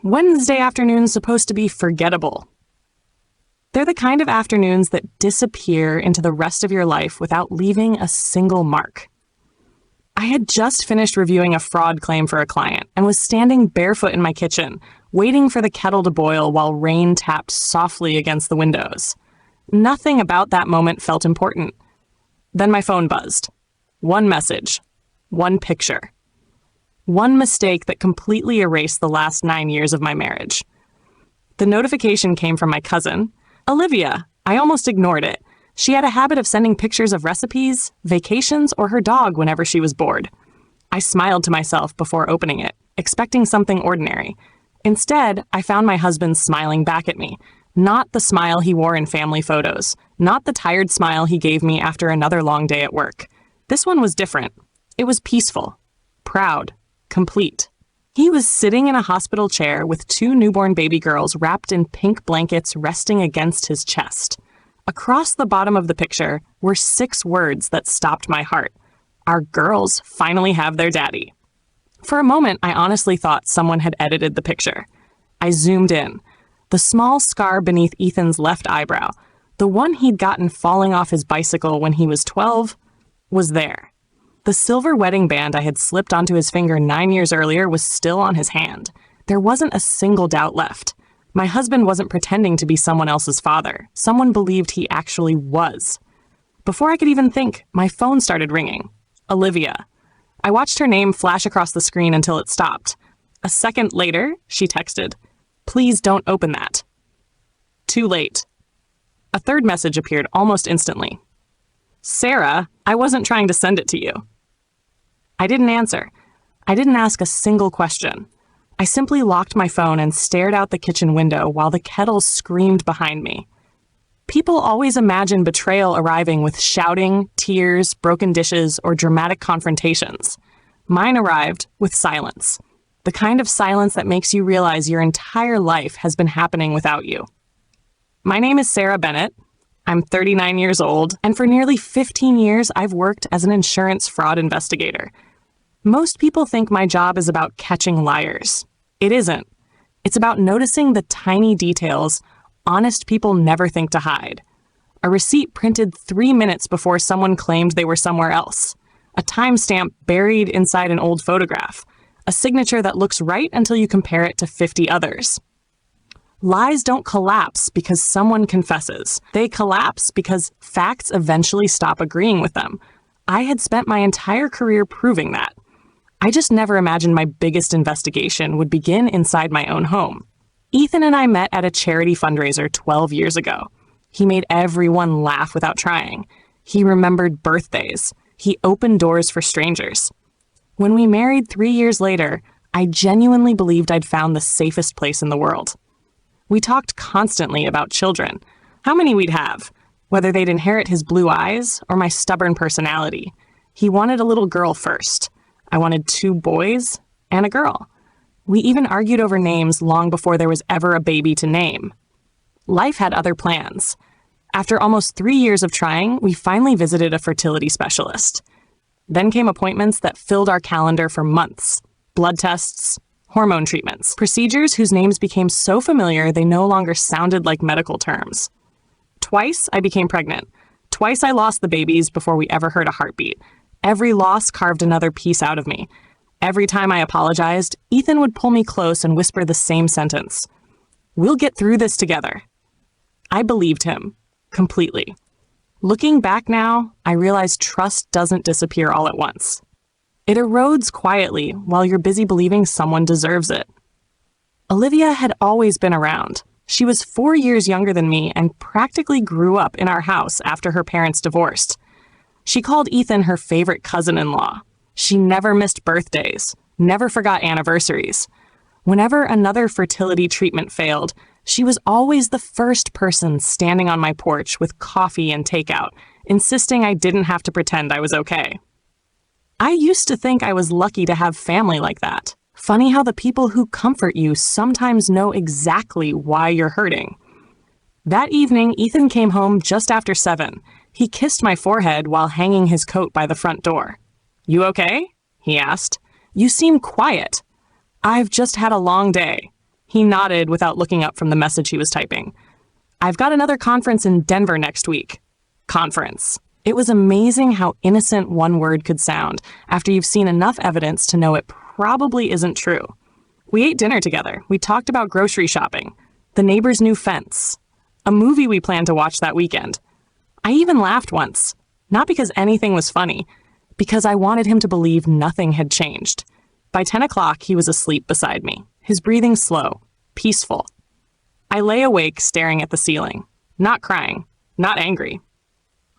Wednesday afternoon's supposed to be forgettable. They're the kind of afternoons that disappear into the rest of your life without leaving a single mark. I had just finished reviewing a fraud claim for a client and was standing barefoot in my kitchen, waiting for the kettle to boil while rain tapped softly against the windows. Nothing about that moment felt important. Then my phone buzzed. One message. One picture. One mistake that completely erased the last 9 years of my marriage. The notification came from my cousin, Olivia. I almost ignored it. She had a habit of sending pictures of recipes, vacations, or her dog whenever she was bored. I smiled to myself before opening it, expecting something ordinary. Instead, I found my husband smiling back at me. Not the smile he wore in family photos. Not the tired smile he gave me after another long day at work. This one was different. It was peaceful, proud, complete. He was sitting in a hospital chair with 2 newborn baby girls wrapped in pink blankets resting against his chest. Across the bottom of the picture were 6 words that stopped my heart. Our girls finally have their daddy. For a moment, I honestly thought someone had edited the picture. I zoomed in. The small scar beneath Ethan's left eyebrow, the one he'd gotten falling off his bicycle when he was 12, was there. The silver wedding band I had slipped onto his finger 9 years earlier was still on his hand. There wasn't a single doubt left. My husband wasn't pretending to be someone else's father. Someone believed he actually was. Before I could even think, my phone started ringing. Olivia. I watched her name flash across the screen until it stopped. A second later, she texted, "Please don't open that." Too late. A third message appeared almost instantly. "Sarah, I wasn't trying to send it to you." I didn't answer. I didn't ask a single question. I simply locked my phone and stared out the kitchen window while the kettle screamed behind me. People always imagine betrayal arriving with shouting, tears, broken dishes, or dramatic confrontations. Mine arrived with silence. The kind of silence that makes you realize your entire life has been happening without you. My name is Sarah Bennett. I'm 39 years old, and for nearly 15 years, I've worked as an insurance fraud investigator. Most people think my job is about catching liars. It isn't. It's about noticing the tiny details honest people never think to hide. A receipt printed 3 minutes before someone claimed they were somewhere else. A timestamp buried inside an old photograph. A signature that looks right until you compare it to 50 others. Lies don't collapse because someone confesses. They collapse because facts eventually stop agreeing with them. I had spent my entire career proving that. I just never imagined my biggest investigation would begin inside my own home. Ethan and I met at a charity fundraiser 12 years ago. He made everyone laugh without trying. He remembered birthdays. He opened doors for strangers. When we married 3 years later, I genuinely believed I'd found the safest place in the world. We talked constantly about children, how many we'd have, whether they'd inherit his blue eyes or my stubborn personality. He wanted a little girl first. I wanted 2 boys and a girl. We even argued over names long before there was ever a baby to name. Life had other plans. After almost 3 years of trying, we finally visited a fertility specialist. Then came appointments that filled our calendar for months. Blood tests, hormone treatments, procedures whose names became so familiar they no longer sounded like medical terms. Twice I became pregnant. Twice I lost the babies before we ever heard a heartbeat. Every loss carved another piece out of me. Every time I apologized, Ethan would pull me close and whisper the same sentence. "We'll get through this together." I believed him, completely. Looking back now, I realize trust doesn't disappear all at once. It erodes quietly while you're busy believing someone deserves it. Olivia had always been around. She was 4 years younger than me and practically grew up in our house after her parents divorced. She called Ethan her favorite cousin-in-law. She never missed birthdays, never forgot anniversaries. Whenever another fertility treatment failed, she was always the first person standing on my porch with coffee and takeout, insisting I didn't have to pretend I was okay. I used to think I was lucky to have family like that. Funny how the people who comfort you sometimes know exactly why you're hurting. That evening, Ethan came home just after 7. He kissed my forehead while hanging his coat by the front door. "You okay?" he asked. "You seem quiet." "I've just had a long day." He nodded without looking up from the message he was typing. I've got another conference in Denver next week. Conference. It was amazing how innocent one word could sound after you've seen enough evidence to know it probably isn't true. We ate dinner together. We talked about grocery shopping, the neighbor's new fence, a movie we planned to watch that weekend. I even laughed once, not because anything was funny, because I wanted him to believe nothing had changed. By 10 o'clock, he was asleep beside me, his breathing slow, peaceful. I lay awake staring at the ceiling, not crying, not angry,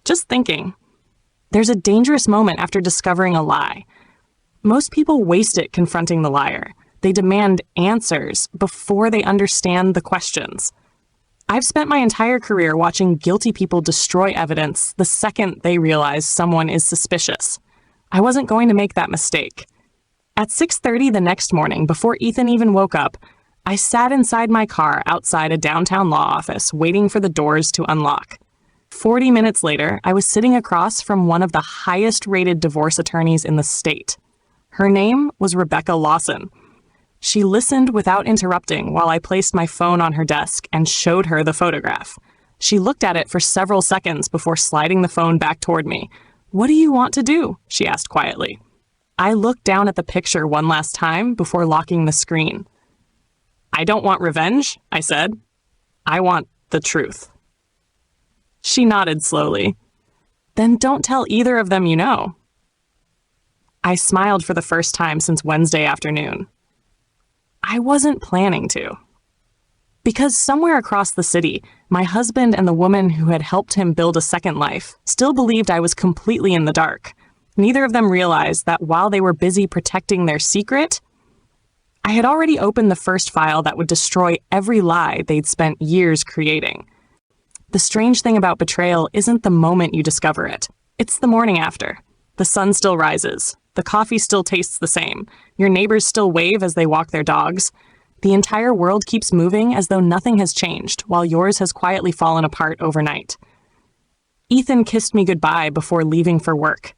just thinking. There's a dangerous moment after discovering a lie. Most people waste it confronting the liar. They demand answers before they understand the questions. I've spent my entire career watching guilty people destroy evidence the second they realize someone is suspicious. I wasn't going to make that mistake. At 6:30 the next morning, before Ethan even woke up, I sat inside my car outside a downtown law office waiting for the doors to unlock. 40 minutes later, I was sitting across from one of the highest-rated divorce attorneys in the state. Her name was Rebecca Lawson. She listened without interrupting while I placed my phone on her desk and showed her the photograph. She looked at it for several seconds before sliding the phone back toward me. "What do you want to do?" she asked quietly. I looked down at the picture one last time before locking the screen. "I don't want revenge," I said. "I want the truth." She nodded slowly. "Then don't tell either of them you know." I smiled for the first time since Wednesday afternoon. I wasn't planning to. Because somewhere across the city, my husband and the woman who had helped him build a second life still believed I was completely in the dark. Neither of them realized that while they were busy protecting their secret, I had already opened the first file that would destroy every lie they'd spent years creating. The strange thing about betrayal isn't the moment you discover it. It's the morning after. The sun still rises. The coffee still tastes the same. Your neighbors still wave as they walk their dogs. The entire world keeps moving as though nothing has changed, while yours has quietly fallen apart overnight. Ethan kissed me goodbye before leaving for work.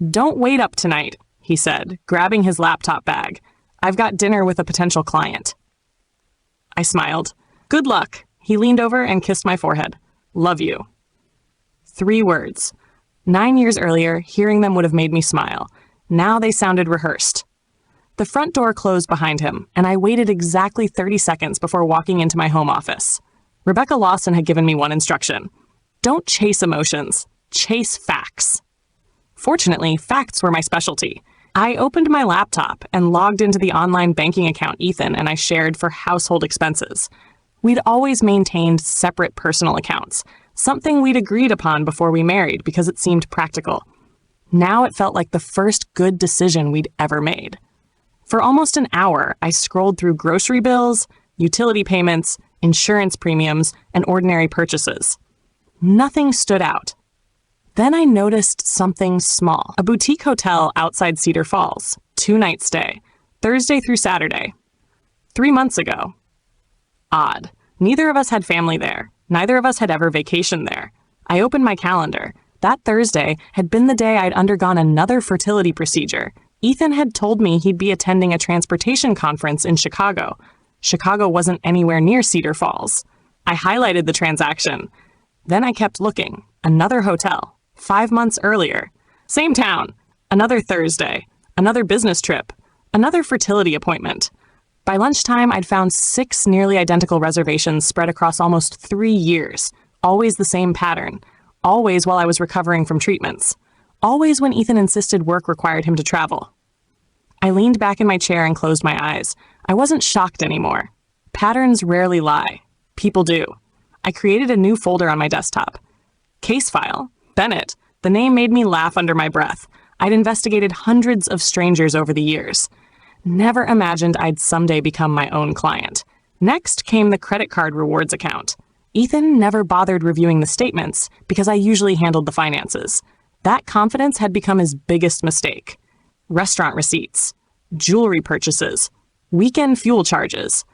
"Don't wait up tonight," he said, grabbing his laptop bag. "I've got dinner with a potential client." I smiled. "Good luck." He leaned over and kissed my forehead. "Love you." 3 words. 9 years earlier, hearing them would have made me smile. Now they sounded rehearsed. The front door closed behind him, and I waited exactly 30 seconds before walking into my home office. Rebecca Lawson had given me one instruction. Don't chase emotions. Chase facts. Fortunately, facts were my specialty. I opened my laptop and logged into the online banking account Ethan and I shared for household expenses. We'd always maintained separate personal accounts, something we'd agreed upon before we married because it seemed practical. Now it felt like the first good decision we'd ever made. For almost an hour, I scrolled through grocery bills, utility payments, insurance premiums, and ordinary purchases. Nothing stood out. Then I noticed something small. A boutique hotel outside Cedar Falls, 2-night stay, Thursday through Saturday. 3 months ago. Odd. Neither of us had family there. Neither of us had ever vacationed there. I opened my calendar. That Thursday had been the day I'd undergone another fertility procedure. Ethan had told me he'd be attending a transportation conference in Chicago. Chicago wasn't anywhere near Cedar Falls. I highlighted the transaction. Then I kept looking. Another hotel. 5 months earlier. Same town. Another Thursday. Another business trip. Another fertility appointment. By lunchtime, I'd found 6 nearly identical reservations spread across almost 3 years. Always the same pattern. Always while I was recovering from treatments. Always when Ethan insisted work required him to travel. I leaned back in my chair and closed my eyes. I wasn't shocked anymore. Patterns rarely lie. People do. I created a new folder on my desktop. Case file. Bennett. The name made me laugh under my breath. I'd investigated hundreds of strangers over the years. Never imagined I'd someday become my own client. Next came the credit card rewards account. Ethan never bothered reviewing the statements because I usually handled the finances. That confidence had become his biggest mistake. Restaurant receipts, jewelry purchases, weekend fuel charges.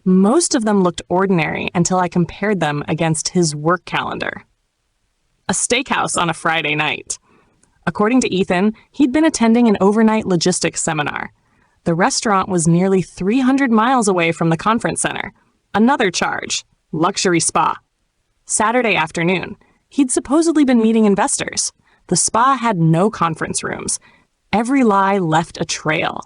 Most of them looked ordinary until I compared them against his work calendar. A steakhouse on a Friday night. According to Ethan, he'd been attending an overnight logistics seminar. The restaurant was nearly 300 miles away from the conference center. Another charge. Luxury spa. Saturday afternoon. He'd supposedly been meeting investors. The spa had no conference rooms. Every lie left a trail.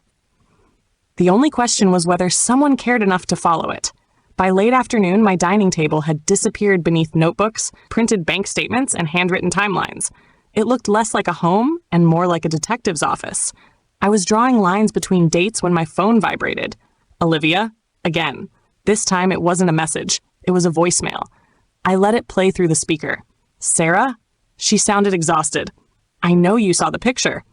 The only question was whether someone cared enough to follow it. By late afternoon, my dining table had disappeared beneath notebooks, printed bank statements, and handwritten timelines. It looked less like a home and more like a detective's office. I was drawing lines between dates when my phone vibrated. Olivia, again. This time it wasn't a message. It was a voicemail. I let it play through the speaker. Sarah? She sounded exhausted. I know you saw the picture.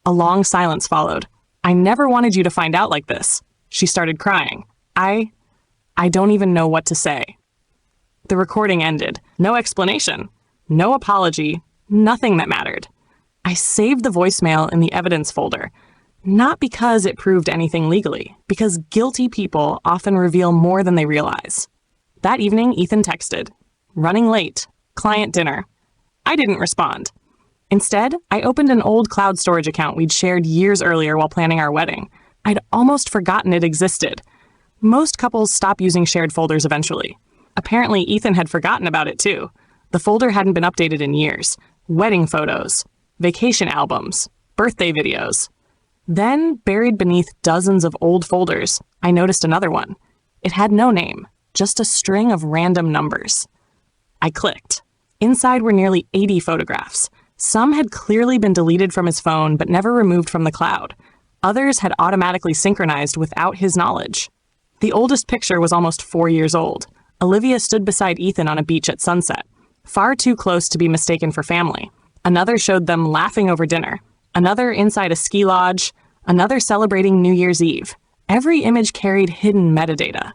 A long silence followed. I never wanted you to find out like this. She started crying. I don't even know what to say. The recording ended. No explanation. No apology. Nothing that mattered. I saved the voicemail in the evidence folder. Not because it proved anything legally, because guilty people often reveal more than they realize. That evening, Ethan texted, "Running late. Client dinner." I didn't respond. Instead, I opened an old cloud storage account we'd shared years earlier while planning our wedding. I'd almost forgotten it existed. Most couples stop using shared folders eventually. Apparently, Ethan had forgotten about it too. The folder hadn't been updated in years. Wedding photos, vacation albums, birthday videos. Then, buried beneath dozens of old folders, I noticed another one. It had no name, just a string of random numbers. I clicked. Inside were nearly 80 photographs. Some had clearly been deleted from his phone but never removed from the cloud. Others had automatically synchronized without his knowledge. The oldest picture was almost 4 years old. Olivia stood beside Ethan on a beach at sunset, far too close to be mistaken for family. Another showed them laughing over dinner. Another inside a ski lodge. Another celebrating New Year's Eve. Every image carried hidden metadata.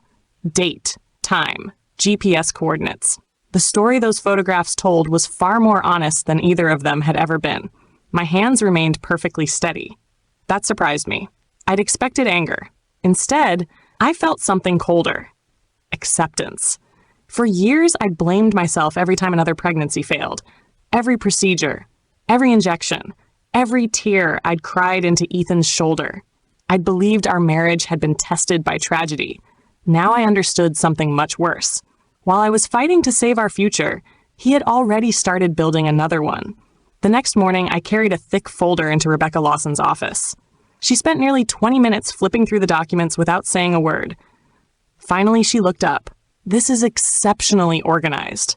Date, time, GPS coordinates. The story those photographs told was far more honest than either of them had ever been. My hands remained perfectly steady. That surprised me. I'd expected anger. Instead, I felt something colder. Acceptance. For years, I'd blamed myself every time another pregnancy failed. Every procedure, every injection, every tear I'd cried into Ethan's shoulder. I'd believed our marriage had been tested by tragedy. Now I understood something much worse. While I was fighting to save our future, he had already started building another one. The next morning, I carried a thick folder into Rebecca Lawson's office. She spent nearly 20 minutes flipping through the documents without saying a word. Finally, she looked up. "This is exceptionally organized."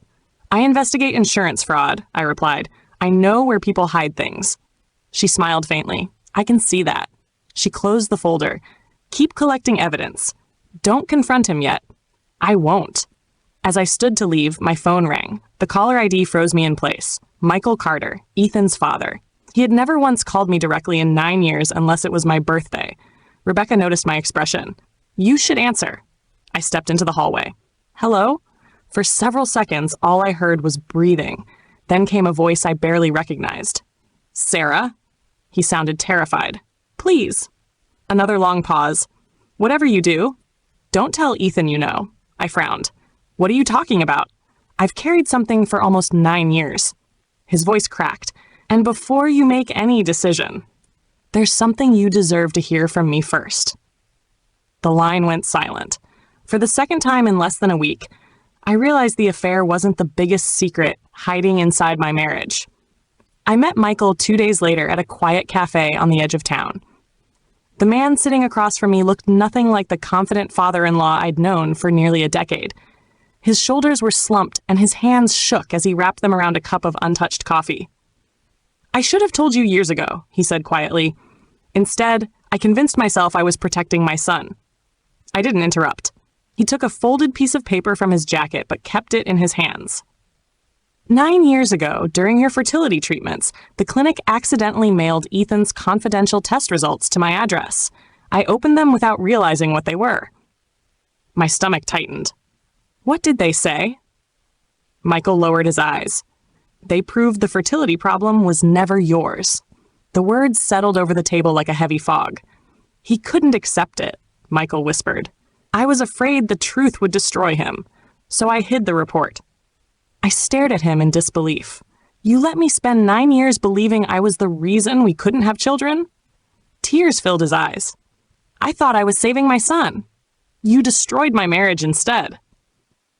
"I investigate insurance fraud," I replied. "I know where people hide things." She smiled faintly. "I can see that." She closed the folder. "Keep collecting evidence. Don't confront him yet." "I won't." As I stood to leave, my phone rang. The caller ID froze me in place. Michael Carter, Ethan's father. He had never once called me directly in 9 years unless it was my birthday. Rebecca noticed my expression. "You should answer." I stepped into the hallway. "Hello?" For several seconds, all I heard was breathing. Then came a voice I barely recognized. "Sarah?" He sounded terrified. "Please." Another long pause. "Whatever you do, don't tell Ethan you know." I frowned. "What are you talking about? I've carried something for almost 9 years. His voice cracked. "And before you make any decision, there's something you deserve to hear from me first." The line went silent. For the second time in less than a week, I realized the affair wasn't the biggest secret hiding inside my marriage. I met Michael 2 days later at a quiet cafe on the edge of town. The man sitting across from me looked nothing like the confident father-in-law I'd known for nearly a decade. His shoulders were slumped and his hands shook as he wrapped them around a cup of untouched coffee. "I should have told you years ago," he said quietly. Instead, I convinced myself I was protecting my son. I didn't interrupt. He took a folded piece of paper from his jacket but kept it in his hands. 9 years ago, during your fertility treatments, the clinic accidentally mailed Ethan's confidential test results to my address. I opened them without realizing what they were. My stomach tightened. "What did they say?" Michael lowered his eyes. "They proved the fertility problem was never yours." The words settled over the table like a heavy fog. "He couldn't accept it," Michael whispered. "I was afraid the truth would destroy him, so I hid the report." I stared at him in disbelief. "You let me spend 9 years believing I was the reason we couldn't have children?" Tears filled his eyes. I thought I was saving my son. You destroyed my marriage instead."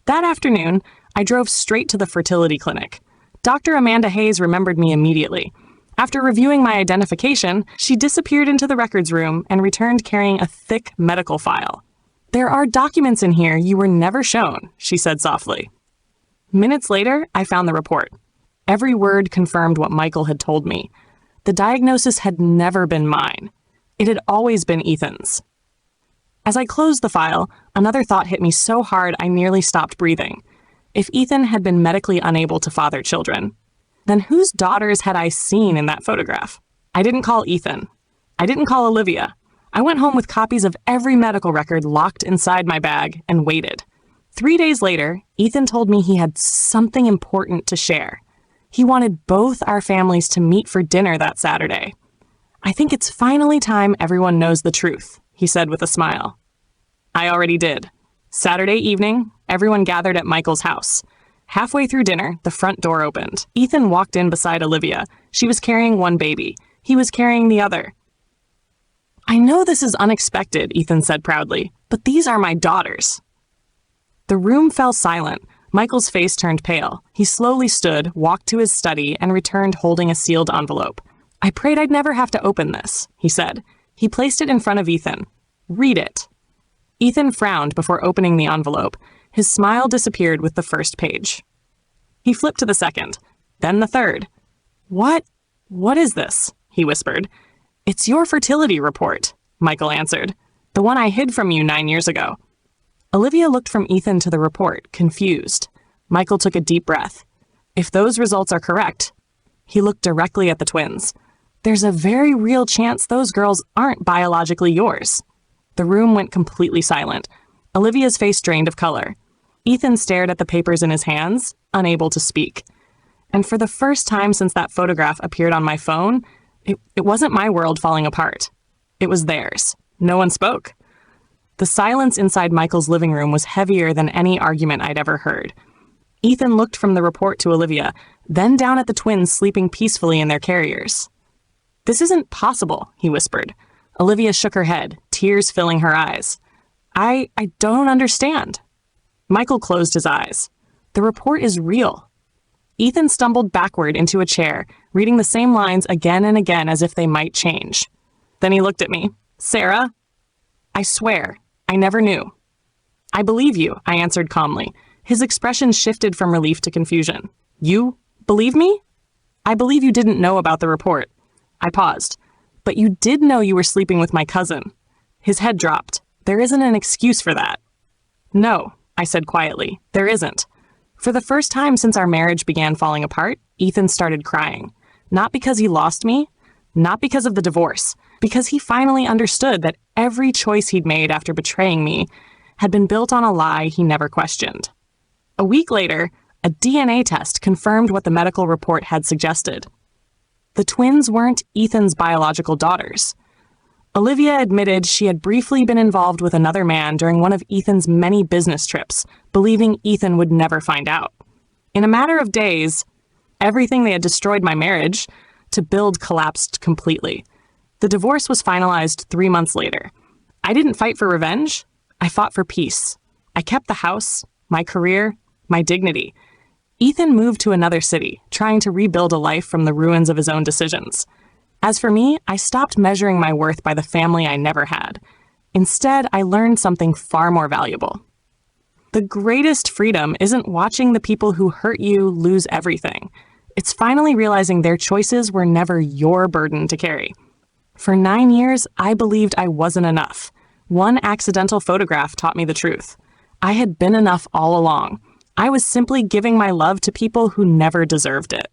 That afternoon, I drove straight to the fertility clinic. Dr. Amanda Hayes remembered me immediately. After reviewing my identification, she disappeared into the records room and returned carrying a thick medical file. "There are documents in here you were never shown," she said softly. Minutes later, I found the report. Every word confirmed what Michael had told me. The diagnosis had never been mine. It had always been Ethan's. As I closed the file, another thought hit me so hard I nearly stopped breathing. If Ethan had been medically unable to father children, then whose daughters had I seen in that photograph? I didn't call Ethan. I didn't call Olivia. I went home with copies of every medical record locked inside my bag and waited. 3 days later, Ethan told me he had something important to share. He wanted both our families to meet for dinner that Saturday. "I think it's finally time everyone knows the truth," he said with a smile. I already did. Saturday evening, everyone gathered at Michael's house. Halfway through dinner, the front door opened. Ethan walked in beside Olivia. She was carrying one baby. He was carrying the other. "I know this is unexpected," Ethan said proudly, "but these are my daughters." The room fell silent. Michael's face turned pale. He slowly stood, walked to his study, and returned holding a sealed envelope. "I prayed I'd never have to open this," he said. He placed it in front of Ethan. "Read it." Ethan frowned before opening the envelope. His smile disappeared with the first page. He flipped to the second, then the third. What is this?" he whispered. "It's your fertility report," Michael answered. "The one I hid from you 9 years ago." Olivia looked from Ethan to the report, confused. Michael took a deep breath. "If those results are correct," he looked directly at the twins, "there's a very real chance those girls aren't biologically yours." The room went completely silent. Olivia's face drained of color. Ethan stared at the papers in his hands, unable to speak. And for the first time since that photograph appeared on my phone, it wasn't my world falling apart. It was theirs. No one spoke. The silence inside Michael's living room was heavier than any argument I'd ever heard. Ethan looked from the report to Olivia, then down at the twins sleeping peacefully in their carriers. "This isn't possible," he whispered. Olivia shook her head, tears filling her eyes. I don't understand." Michael closed his eyes. "The report is real." Ethan stumbled backward into a chair, reading the same lines again and again as if they might change. Then he looked at me. "Sarah, I swear, I never knew." "I believe you," I answered calmly. His expression shifted from relief to confusion. "You believe me?" "I believe you didn't know about the report." I paused. "But you did know you were sleeping with my cousin." His head dropped. "There isn't an excuse for that." "No," I said quietly, "there isn't." For the first time since our marriage began falling apart, Ethan started crying. Not because he lost me, not because of the divorce, because he finally understood that every choice he'd made after betraying me had been built on a lie he never questioned. A week later, a DNA test confirmed what the medical report had suggested. The twins weren't Ethan's biological daughters. Olivia admitted she had briefly been involved with another man during one of Ethan's many business trips, believing Ethan would never find out. In a matter of days, everything they had destroyed my marriage to build collapsed completely. The divorce was finalized 3 months later. I didn't fight for revenge. I fought for peace. I kept the house, my career, my dignity. Ethan moved to another city, trying to rebuild a life from the ruins of his own decisions. As for me, I stopped measuring my worth by the family I never had. Instead, I learned something far more valuable. The greatest freedom isn't watching the people who hurt you lose everything. It's finally realizing their choices were never your burden to carry. For 9 years, I believed I wasn't enough. One accidental photograph taught me the truth. I had been enough all along. I was simply giving my love to people who never deserved it.